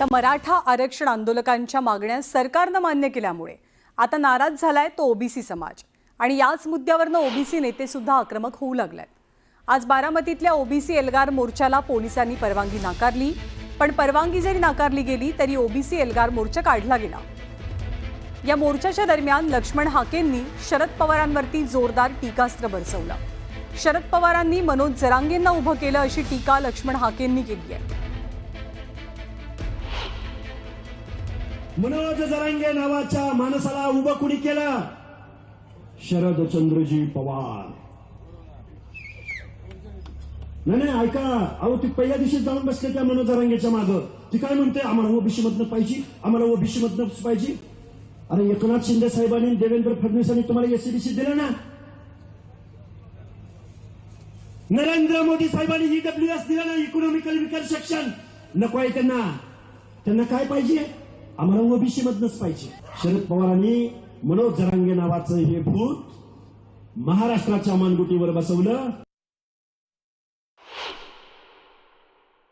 तर मराठा आरक्षण आंदोलकांच्या मागण्या सरकारनं मान्य केल्यामुळे आता नाराज झालाय तो ओबीसी समाज आणि याच मुद्द्यावरनं ओबीसी नेते सुद्धा आक्रमक होऊ लागलेत। आज बारामतीतल्या ओबीसी एल्गार मोर्चाला पोलिसांनी परवानगी नाकारली, पण परवानगी जरी नाकारली गेली तरी ओबीसी एल्गार मोर्चा काढला गेला। या मोर्चाच्या दरम्यान लक्ष्मण हाकेंनी शरद पवारांवरती जोरदार टीकास्त्र बरसवलं। शरद पवारांनी मनोज जरांगेंना उभं केलं अशी टीका लक्ष्मण हाकेंनी केली आहे। मनोज जरांगे नावाच्या माणसाला उभं कुणी केलं? शरदचंद्रजी पवार। नाही ऐका, अहो ती पहिल्या दिवशी जाऊन बसले त्या मनोज जरांगेच्या मागं। ती काय म्हणते, आम्हाला ओबीसी मधनं पाहिजे, आम्हाला ओबीसी मधनं पाहिजे। अरे एकनाथ शिंदे साहेबांनी देवेंद्र फडणवीसांनी तुम्हाला एससीबीसी दिलं ना, नरेंद्र मोदी साहेबांनी ईडब्ल्यूएस दिलं ना, इकॉनॉमिकल विकर सेक्शन। नको आहे त्यांना काय पाहिजे? आम्हाला ओबीसी मधनच पाहिजे। शरद पवारांनी मनोज जरांगे नावाचं हे भूत महाराष्ट्राच्या मानगुटीवर बसवलं।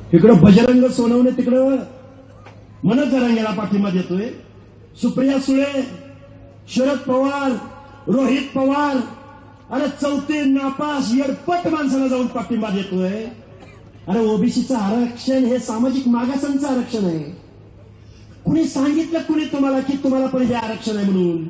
इकडं बजरंग सोनवणे, तिकडं मनोज जरांगेला पाठिंबा देतोय। सुप्रिया सुळे, शरद पवार, रोहित पवार, अरे चौथे नापास येडपट माणसाला जाऊन पाठिंबा देतोय। अरे ओबीसीचं आरक्षण हे सामाजिक मागासांचं आरक्षण आहे। कुणी सांगितलं कुणी तुम्हाला की तुम्हाला पण हे आरक्षण आहे म्हणून?